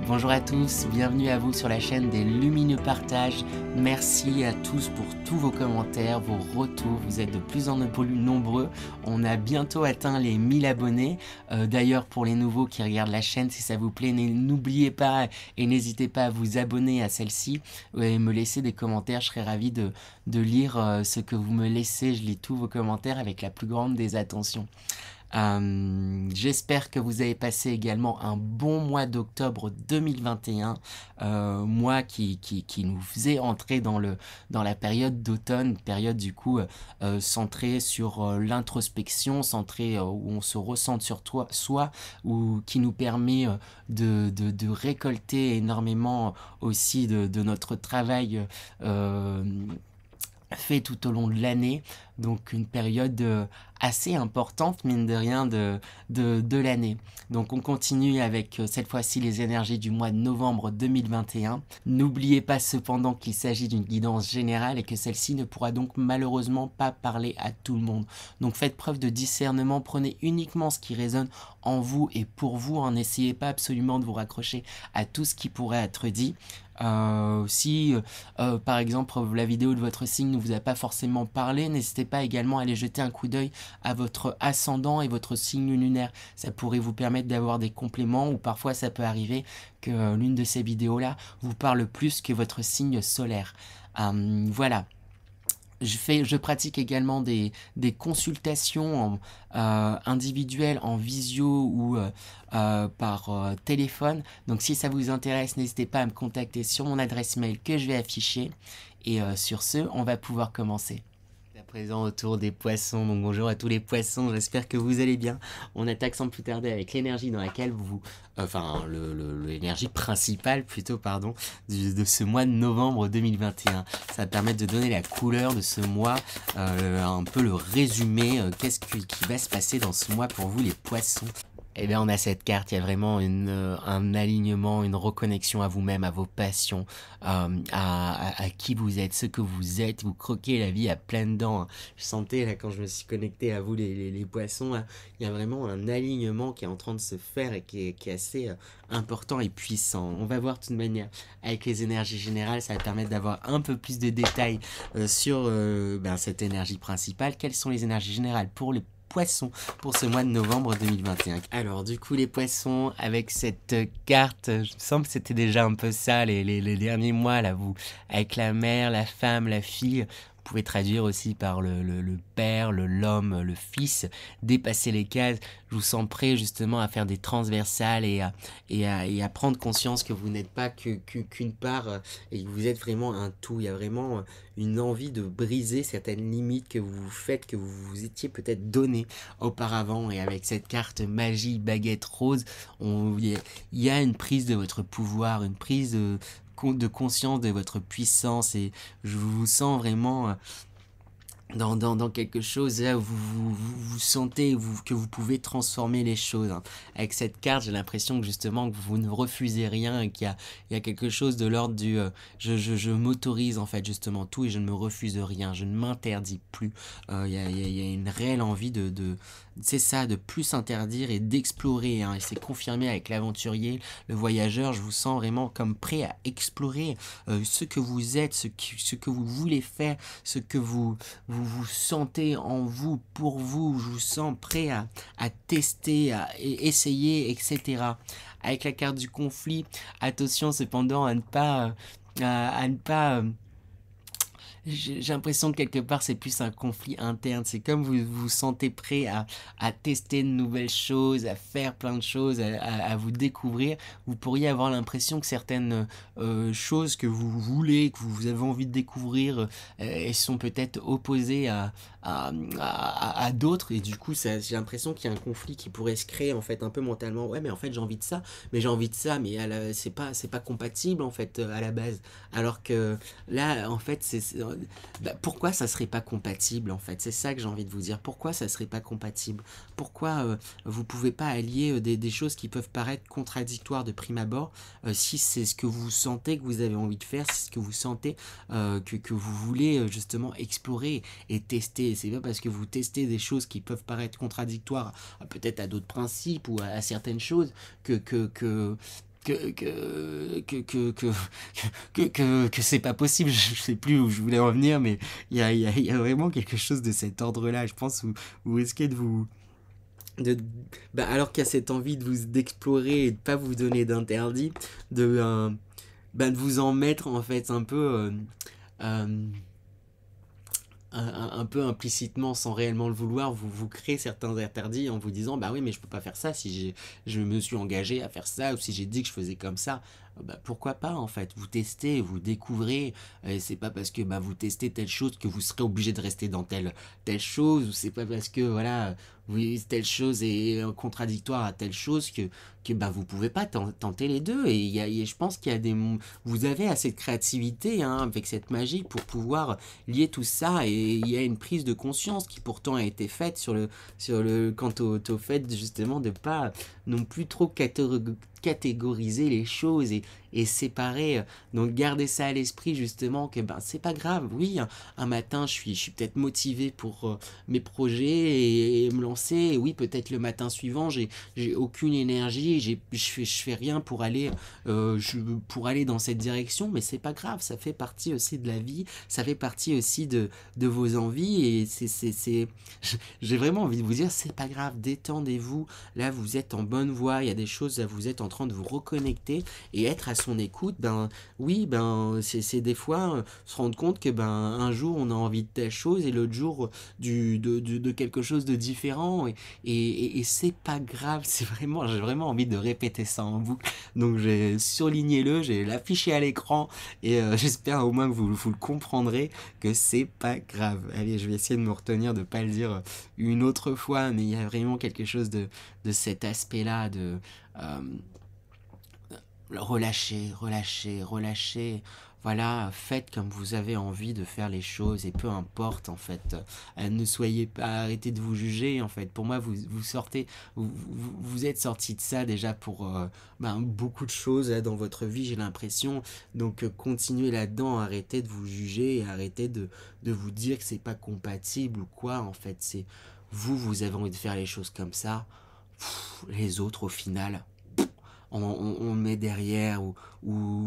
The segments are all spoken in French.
Bonjour à tous, bienvenue à vous sur la chaîne des Lumineux Partages. Merci à tous pour tous vos commentaires, vos retours, vous êtes de plus en plus nombreux. On a bientôt atteint les 1000 abonnés. D'ailleurs, pour les nouveaux qui regardent la chaîne, si ça vous plaît, n'oubliez pas et n'hésitez pas à vous abonner à celle-ci et me laisser des commentaires. Je serai ravi de lire ce que vous me laissez. Je lis tous vos commentaires avec la plus grande des attentions. J'espère que vous avez passé également un bon mois d'octobre 2021, mois qui nous faisait entrer dans la période d'automne, période du coup centrée sur l'introspection, où on se ressent sur soi, ou qui nous permet de récolter énormément aussi de notre travail fait tout au long de l'année, donc une période assez importante mine de rien de l'année. Donc on continue avec cette fois-ci les énergies du mois de novembre 2021. N'oubliez pas cependant qu'il s'agit d'une guidance générale et que celle-ci ne pourra donc malheureusement pas parler à tout le monde. Donc faites preuve de discernement, prenez uniquement ce qui résonne en vous et pour vous, n'essayez pas absolument de vous raccrocher à tout ce qui pourrait être dit. Si par exemple la vidéo de votre signe ne vous a pas forcément parlé, n'hésitez pas également à aller jeter un coup d'œil à votre ascendant et votre signe lunaire. Ça pourrait vous permettre d'avoir des compléments, ou parfois ça peut arriver que l'une de ces vidéos là vous parle plus que votre signe solaire. Voilà. Je pratique également des consultations individuelles en visio ou par téléphone. Donc si ça vous intéresse, n'hésitez pas à me contacter sur mon adresse mail que je vais afficher. Et sur ce, on va pouvoir commencer. À présent autour des poissons, donc bonjour à tous les poissons, j'espère que vous allez bien. On attaque sans plus tarder avec l'énergie dans laquelle l'énergie principale plutôt, pardon, de ce mois de novembre 2021. Ça va permettre de donner la couleur de ce mois, un peu le résumé, qu'est-ce qui va se passer dans ce mois pour vous les poissons. Eh bien, on a cette carte, il y a vraiment un alignement, une reconnexion à vous-même, à vos passions, à qui vous êtes, ce que vous êtes. Vous croquez la vie à pleines dents, hein. Je sentais, là, quand je me suis connecté à vous, les poissons, là, il y a vraiment un alignement qui est en train de se faire et qui est assez important et puissant. On va voir de toute manière, avec les énergies générales, ça va permettre d'avoir un peu plus de détails sur cette énergie principale. Quelles sont les énergies générales pour les poissons pour ce mois de novembre 2021. Alors du coup les poissons, avec cette carte, je me sens que c'était déjà un peu ça les derniers mois là, vous, avec la mère, la femme, la fille, vous pouvez traduire aussi par le père, l'homme, le fils, dépasser les cases. Je vous sens prêt justement à faire des transversales et à prendre conscience que vous n'êtes pas qu'une part et que vous êtes vraiment un tout. Il y a vraiment une envie de briser certaines limites que vous faites, que vous vous étiez peut-être donné auparavant. Et avec cette carte magie baguette rose, il y a une prise de votre pouvoir, une prise de conscience de votre puissance, et je vous sens vraiment dans quelque chose là où vous sentez que vous pouvez transformer les choses, hein. Avec cette carte, j'ai l'impression que justement que vous ne refusez rien et qu'il y a quelque chose de l'ordre du je m'autorise en fait justement tout et je ne me refuse rien, je ne m'interdis plus. Il y a une réelle envie c'est ça, de plus s'interdire et d'explorer, hein. Et c'est confirmé avec l'aventurier, le voyageur. Je vous sens vraiment comme prêt à explorer ce que vous êtes, ce que vous voulez faire, ce que vous sentez en vous, pour vous. Je vous sens prêt à tester, à essayer, etc. Avec la carte du conflit, attention cependant à ne pas j'ai l'impression que quelque part c'est plus un conflit interne. C'est comme vous vous sentez prêt à tester de nouvelles choses, à faire plein de choses, à vous découvrir. Vous pourriez avoir l'impression que certaines choses que vous voulez, que vous avez envie de découvrir, elles sont peut-être opposées à d'autres, et du coup j'ai l'impression qu'il y a un conflit qui pourrait se créer en fait un peu mentalement. Ouais, mais en fait j'ai envie de ça, mais c'est pas compatible en fait à la base. Alors que là en fait pourquoi ça serait pas compatible en fait? C'est ça que j'ai envie de vous dire. Pourquoi ça serait pas compatible? Pourquoi vous pouvez pas allier des choses qui peuvent paraître contradictoires de prime abord, si c'est ce que vous sentez que vous avez envie de faire, si c'est ce que vous sentez que vous voulez justement explorer et tester. C'est pas parce que vous testez des choses qui peuvent paraître contradictoires peut-être à d'autres principes ou à certaines choses que que c'est pas possible. Je sais plus où je voulais en venir, mais il y a vraiment quelque chose de cet ordre-là, je pense, où vous risquez de vous... De, alors qu'il y a cette envie de vous d'explorer et de pas vous donner d'interdit, de vous en mettre en fait un peu... euh, un peu implicitement, sans réellement le vouloir, vous créez certains interdits en vous disant bah oui, mais je peux pas faire ça si je me suis engagé à faire ça, ou si j'ai dit que je faisais comme ça. Bah, pourquoi pas en fait, vous testez, vous découvrez, et c'est pas parce que bah, vous testez telle chose que vous serez obligé de rester dans telle chose, ou c'est pas parce que voilà, telle chose est contradictoire à telle chose que bah, vous pouvez pas tenter les deux. Et je pense qu'il y a vous avez assez de créativité hein, avec cette magie pour pouvoir lier tout ça, et il y a une prise de conscience qui pourtant a été faite quant au fait justement de pas non plus trop catégoriser les choses et séparer. Donc garder ça à l'esprit justement que ben c'est pas grave. Oui, un matin je suis peut-être motivé pour mes projets et me lancer. Et oui, peut-être le matin suivant j'ai aucune énergie, je fais rien pour aller pour aller dans cette direction, mais c'est pas grave, ça fait partie aussi de la vie, ça fait partie aussi de vos envies, et j'ai vraiment envie de vous dire c'est pas grave, détendez-vous. Là vous êtes en bonne voie, il y a des choses, là vous êtes en train de vous reconnecter et être à son écoute. Ben oui, ben c'est des fois se rendre compte que ben un jour on a envie de telle chose et l'autre jour de quelque chose de différent, et c'est pas grave. C'est vraiment, j'ai vraiment envie de répéter ça en boucle, donc j'ai surligné j'ai l'affiché à l'écran, et j'espère au moins que vous le comprendrez, que c'est pas grave. Allez, je vais essayer de me retenir de pas le dire une autre fois, mais il y a vraiment quelque chose de cet aspect-là de euh, relâcher, relâcher, relâcher. Voilà, faites comme vous avez envie de faire les choses, et peu importe en fait. Ne soyez pas, arrêtez de vous juger en fait. Pour moi, vous sortez, vous êtes sorti de ça déjà pour beaucoup de choses là, dans votre vie, j'ai l'impression. Donc continuez là-dedans, arrêtez de vous juger, et arrêtez de vous dire que c'est pas compatible ou quoi. En fait, c'est vous avez envie de faire les choses comme ça. Les autres, au final, on met derrière, ou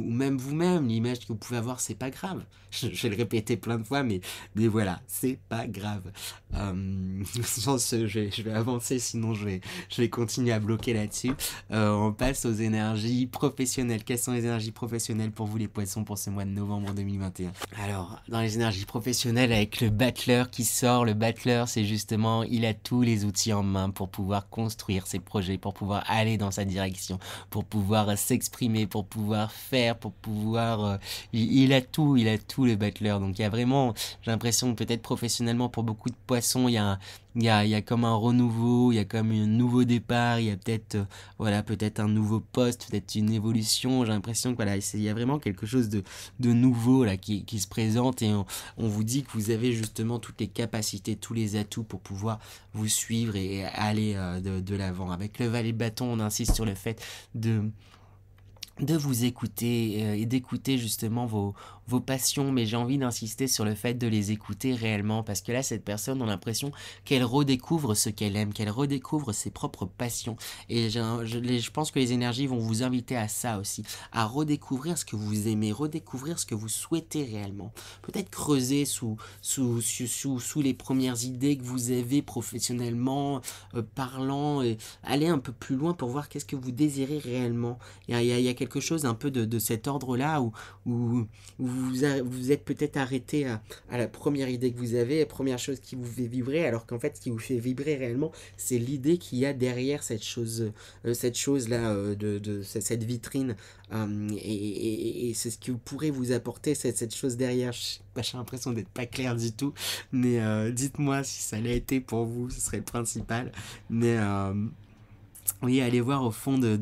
même vous-même, l'image que vous pouvez avoir, c'est pas grave. Je vais le répéter plein de fois, mais voilà, c'est pas grave. Je vais avancer, sinon je vais continuer à bloquer là-dessus. On passe aux énergies professionnelles. Quelles sont les énergies professionnelles pour vous les poissons pour ce mois de novembre 2021? Alors, dans les énergies professionnelles, avec le battleur qui sort, le battleur c'est justement, il a tous les outils en main pour pouvoir construire ses projets, pour pouvoir aller dans sa direction, pour pouvoir s'exprimer, pour pouvoir faire, pour pouvoir... il a tout le battleur. Donc il y a vraiment, j'ai l'impression que peut-être professionnellement pour beaucoup de poissons, il y a comme un renouveau, il y a comme un nouveau départ, il y a peut-être voilà, peut-être un nouveau poste, peut-être une évolution. J'ai l'impression que voilà, il y a vraiment quelque chose de nouveau là qui se présente, et on vous dit que vous avez justement toutes les capacités, tous les atouts pour pouvoir vous suivre et aller de l'avant. Avec le valet de bâton, on insiste sur le fait de vous écouter et d'écouter justement vos passions, mais j'ai envie d'insister sur le fait de les écouter réellement, parce que là cette personne a l'impression qu'elle redécouvre ce qu'elle aime, qu'elle redécouvre ses propres passions, et je pense que les énergies vont vous inviter à ça aussi, à redécouvrir ce que vous aimez, redécouvrir ce que vous souhaitez réellement, peut-être creuser sous les premières idées que vous avez professionnellement parlant, et aller un peu plus loin pour voir qu'est-ce que vous désirez réellement. Il y a quelque chose un peu de cet ordre-là, où vous êtes peut-être arrêté à la première idée que vous avez, la première chose qui vous fait vibrer, alors qu'en fait, ce qui vous fait vibrer réellement, c'est l'idée qu'il y a derrière cette chose-là, cette vitrine. Et c'est ce que pourrait vous apporter cette chose derrière. J'ai l'impression d'être pas clair du tout, mais dites-moi si ça l'a été pour vous, ce serait le principal. Mais oui, allez voir au fond de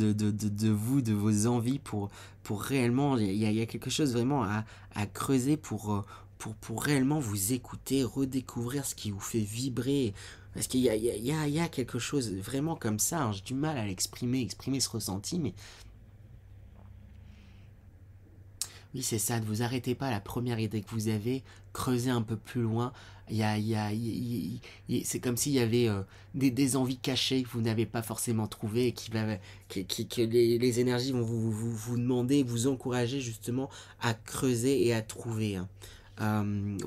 vous, de vos envies, pour réellement, il y a quelque chose vraiment à creuser pour réellement vous écouter, redécouvrir ce qui vous fait vibrer. Parce qu'il y a quelque chose vraiment comme ça, hein. J'ai du mal à l'exprimer, exprimer ce ressenti, mais oui, c'est ça, ne vous arrêtez pas à la première idée que vous avez, creusez un peu plus loin. C'est comme s'il y avait des envies cachées que vous n'avez pas forcément trouvées et que les énergies vont vous demander, vous encourager justement à creuser et à trouver, hein.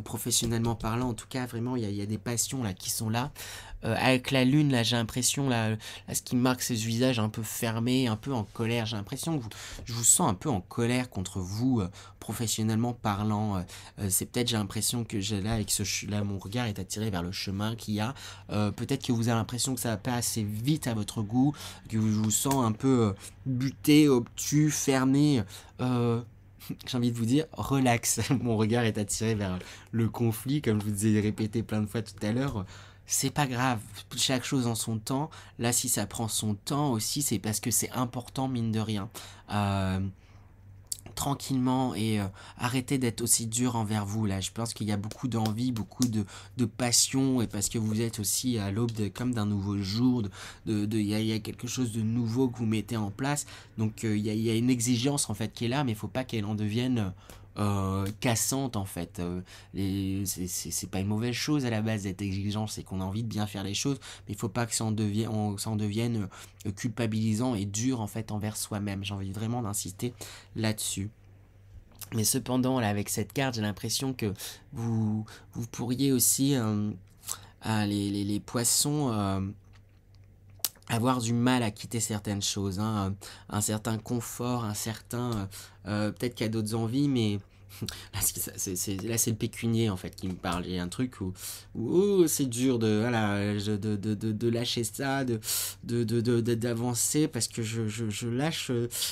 Professionnellement parlant, en tout cas, vraiment, il y a des passions là qui sont là. Avec la lune, là, j'ai l'impression, là, ce qui marque ce visage un peu fermé, un peu en colère. J'ai l'impression que je vous sens un peu en colère contre vous, professionnellement parlant. C'est peut-être, j'ai l'impression que là, là, mon regard est attiré vers le chemin qu'il y a. Peut-être que vous avez l'impression que ça va pas assez vite à votre goût, que je vous sens un peu buté, obtus, fermé. J'ai envie de vous dire, relax. Mon regard est attiré vers le conflit, comme je vous ai répété plein de fois tout à l'heure. C'est pas grave, chaque chose en son temps. Là, si ça prend son temps aussi, c'est parce que c'est important, mine de rien. Euh, Tranquillement et arrêtez d'être aussi dur envers vous. Là, je pense qu'il y a beaucoup d'envie, beaucoup de passion, et parce que vous êtes aussi à l'aube comme d'un nouveau jour. Il y a quelque chose de nouveau que vous mettez en place. Donc, il y a une exigence en fait qui est là, mais il faut pas qu'elle en devienne cassante en fait. C'est pas une mauvaise chose à la base d'être exigeant, c'est qu'on a envie de bien faire les choses, mais il faut pas que ça en devienne culpabilisant et dur en fait envers soi-même. J'ai envie vraiment d'insister là-dessus. Mais cependant, là, avec cette carte, j'ai l'impression que vous pourriez aussi, les poissons, avoir du mal à quitter certaines choses, hein, un certain confort, peut-être qu'il y a d'autres envies, mais là, c'est le pécunier en fait qui me parle. Il y a un truc où oh, c'est dur de lâcher ça, d'avancer parce que je lâche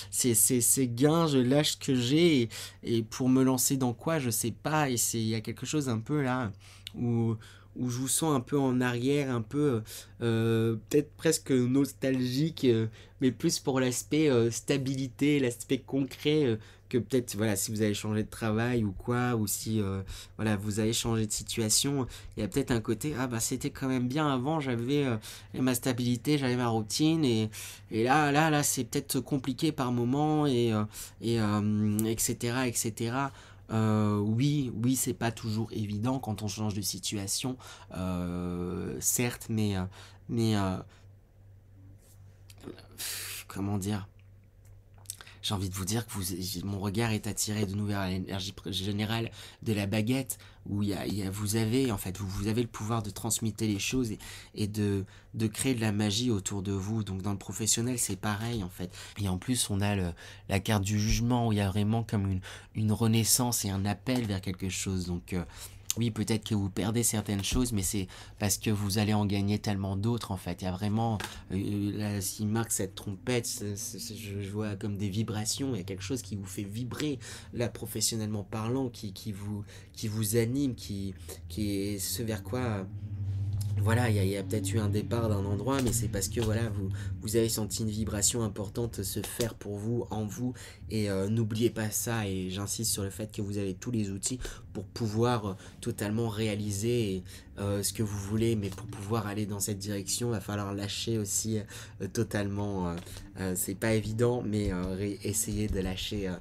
ces gains, je lâche ce que j'ai et pour me lancer dans quoi, je sais pas. Et il y a quelque chose un peu là où où je vous sens un peu en arrière, un peu peut-être presque nostalgique, mais plus pour l'aspect stabilité, l'aspect concret, que peut-être voilà, si vous avez changé de travail ou quoi, ou si voilà, vous avez changé de situation, il y a peut-être un côté ah bah c'était quand même bien avant, j'avais ma stabilité, j'avais ma routine et là c'est peut-être compliqué par moment etc etc. Oui, c'est pas toujours évident quand on change de situation, certes, mais comment dire, j'ai envie de vous dire que mon regard est attiré de nouveau vers l'énergie générale de la baguette, où vous avez en fait, vous avez le pouvoir de transmuter les choses et de créer de la magie autour de vous. Donc dans le professionnel, c'est pareil en fait. Et en plus, on a la carte du jugement, où il y a vraiment comme une renaissance et un appel vers quelque chose. Donc oui, peut-être que vous perdez certaines choses, mais c'est parce que vous allez en gagner tellement d'autres en fait. Il y a vraiment, là, s'il marque cette trompette, je vois comme des vibrations, il y a quelque chose qui vous fait vibrer, là, professionnellement parlant, qui vous anime, qui est ce vers quoi voilà, il y a peut-être eu un départ d'un endroit, mais c'est parce que voilà, vous avez senti une vibration importante se faire pour vous, en vous, et n'oubliez pas ça, et j'insiste sur le fait que vous avez tous les outils pour pouvoir totalement réaliser ce que vous voulez, mais pour pouvoir aller dans cette direction, il va falloir lâcher aussi totalement. C'est pas évident, mais essayer de lâcher.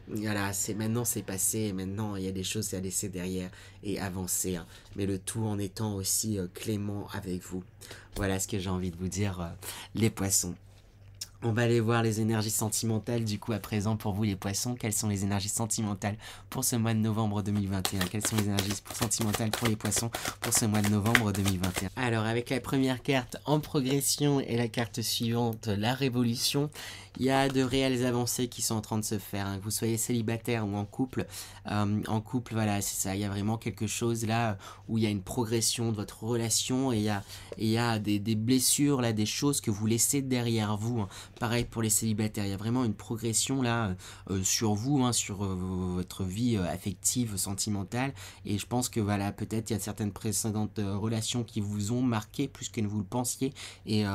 Voilà, maintenant c'est passé, et maintenant il y a des choses à laisser derrière et avancer, hein. Mais le tout en étant aussi clément avec vous. Voilà ce que j'ai envie de vous dire, les poissons. On va aller voir les énergies sentimentales du coup à présent pour vous les poissons. Quelles sont les énergies sentimentales pour ce mois de novembre 2021? Quelles sont les énergies sentimentales pour les poissons pour ce mois de novembre 2021? Alors avec la première carte en progression et la carte suivante, la révolution, il y a de réelles avancées qui sont en train de se faire, hein. Que vous soyez célibataire ou en couple, voilà, c'est ça. Il y a vraiment quelque chose là où il y a une progression de votre relation et il y a des blessures, là, des choses que vous laissez derrière vous, hein. Pareil pour les célibataires, il y a vraiment une progression là sur vous, hein, sur votre vie affective, sentimentale. Et je pense que voilà, peut-être il y a certaines précédentes relations qui vous ont marqué plus que vous le pensiez. Et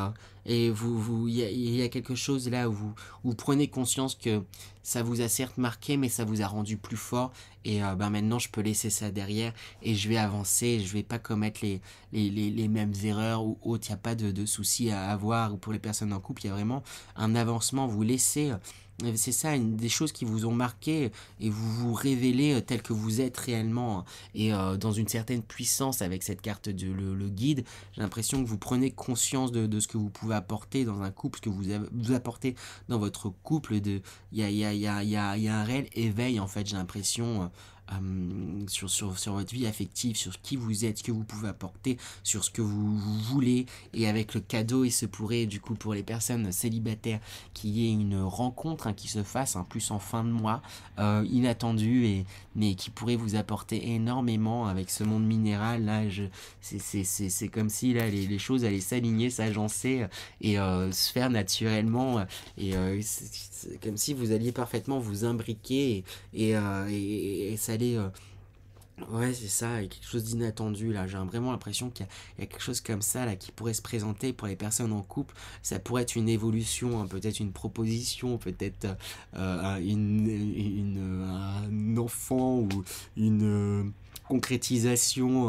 il y a quelque chose là où vous prenez conscience que ça vous a certes marqué, mais ça vous a rendu plus fort. Et maintenant, je peux laisser ça derrière et je vais avancer. Je vais pas commettre les mêmes erreurs ou autres. Il n'y a pas de soucis à avoir. Ou pour les personnes en couple, il y a vraiment un avancement. Vous laissez c'est ça, des choses qui vous ont marqué et vous vous révélez tel que vous êtes réellement et dans une certaine puissance avec cette carte de le guide. J'ai l'impression que vous prenez conscience de ce que vous pouvez apporter dans un couple, ce que vous apportez dans votre couple. Il y a un réel éveil en fait, j'ai l'impression. Sur votre vie affective, sur qui vous êtes, ce que vous pouvez apporter, sur ce que vous voulez. Et avec le cadeau, il se pourrait du coup pour les personnes célibataires qu'il y ait une rencontre qui se fasse, plus en fin de mois, inattendue, mais qui pourrait vous apporter énormément avec ce monde minéral. Là, c'est comme si là, les choses allaient s'aligner, s'agencer et se faire naturellement. C'est comme si vous alliez parfaitement vous imbriquer et ça allait... ouais, c'est ça, il y a quelque chose d'inattendu là. J'ai vraiment l'impression qu'il y a quelque chose comme ça là qui pourrait se présenter pour les personnes en couple. Ça pourrait être une évolution, peut-être une proposition, peut-être un enfant ou une concrétisation,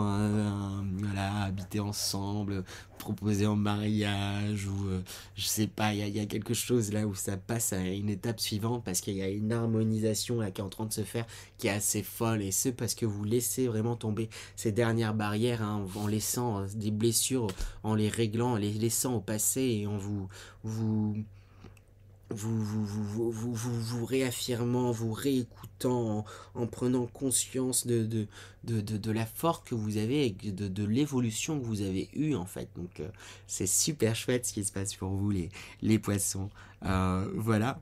voilà, habiter ensemble, proposer en mariage ou je sais pas, il y a quelque chose là où ça passe à une étape suivante parce qu'il y a une harmonisation là qui est en train de se faire qui est assez folle et ce parce que vous laissez vraiment tomber ces dernières barrières en laissant des blessures, en les réglant, en les laissant au passé et en vous réaffirmant, vous réécoutant, en prenant conscience de la force que vous avez et de l'évolution que vous avez eue en fait. Donc c'est super chouette ce qui se passe pour vous les poissons. Voilà.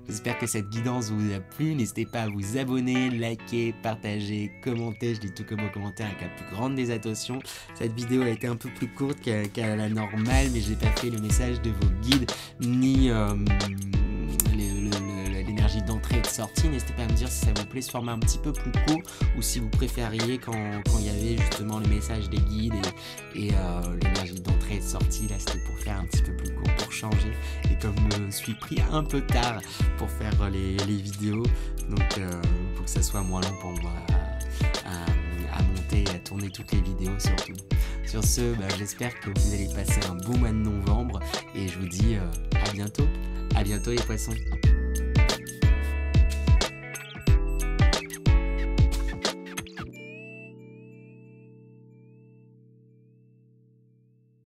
J'espère que cette guidance vous a plu. N'hésitez pas à vous abonner, liker, partager, commenter. Je dis tout comme au commentaire avec la plus grande des attentions. Cette vidéo a été un peu plus courte qu'à la normale, mais j'ai pas fait le message de vos guides ni l'énergie d'entrée et de sortie. N'hésitez pas à me dire si ça vous plaît ce format un petit peu plus court ou si vous préfériez quand il y avait justement le message des guides et l'énergie d'entrée et de sortie. Là c'était pour faire un petit peu plus court, pour changer. Et comme je me suis pris un peu tard pour faire les vidéos, donc pour que ça soit moins long pour moi à monter et à tourner toutes les vidéos surtout. Sur ce, j'espère que vous allez passer un beau mois de novembre et je vous dis à bientôt les poissons.